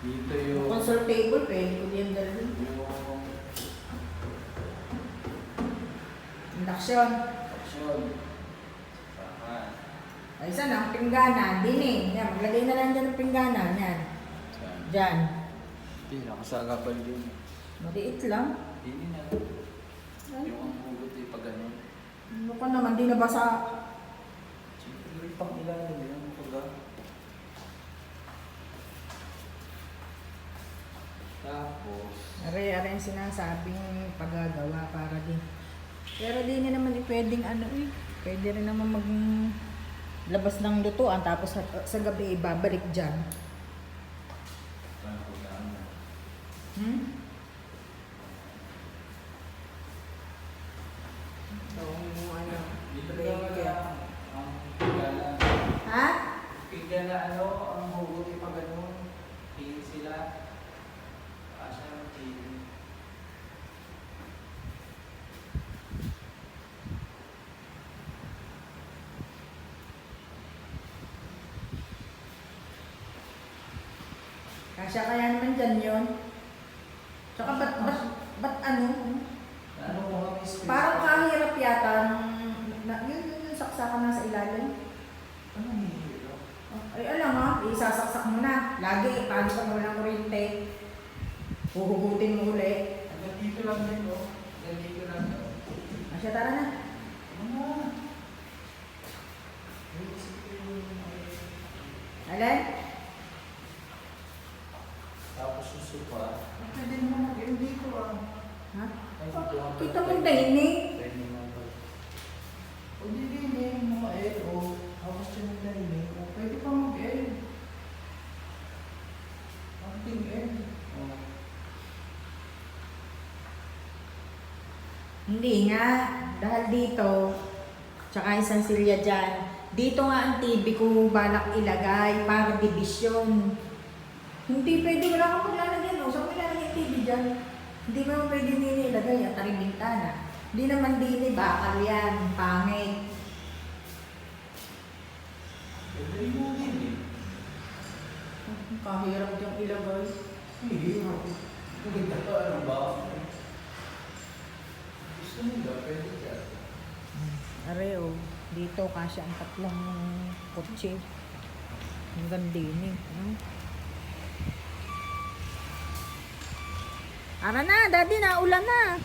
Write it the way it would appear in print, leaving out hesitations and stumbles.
Dito yung... Console table, pwede ko din dalhin. Induction. Action. Tama. Ay, isa na, pingganan. Dining. Yan, maglagay na lang dyan ng pingganan. Yan. Saan? Dyan. Hindi, nakasagapan din. Maliit lang. Hindi na. Yung ang hugot ay pag ano. Ano ka naman, di nabasa. Siyempre, pang ilalim yun. Pag tapos... Are ang sinasabing paggagawa para din. Pero di na naman pwedeng ano eh. Pwede rin naman mag labas ng lutuan tapos sa gabi ibabalik dyan. Hmm? So, ano? Dito lang ang pigala. Ha? Pigala ano, ang hugot ay pag ano. Tingin sila. Asa ang tingin. Kasya kaya naman dyan yun. Tsaka ba't ano? Ano mo ang space? Parang kahirap yata yung saksakan na sa ilalim. Ano hihirap? Ay alam ha, isasaksak mo na. Lagi, paano ka mo ng kuryente. Huhugutin mo ulit. Hanggang dito lang din, no? Hanggang dito lang, no? Asya, tara na. Ano? Alan? Tapos susupa. Pwede naman mag-end dito, ah. Ha? Ay, dito ang Kita mo dining. Pwede naman ba? O di dining, mga o. Tapos siya ng dining. O pwede pa mag-end. Acting end. O. Hindi nga. Dahil dito, tsaka isang silya dyan. Dito nga ang TV ko balak ilagay para division. Hindi pwede, wala kang maglalagyan. O, saan mo ilalagay yung TV dyan? Hindi mo pwede nila ilagay at taring bintana. Hindi naman dili, bakal yan, pangit. Pwede mo din, eh. Kahirap yung ilagay. Hirap. Maganda ka, ano ba? Gusto nila, pwede ka. Areo, dito kasi ang tatlong kotse. Hanggang dining. Ara na, daddy na, ulan na.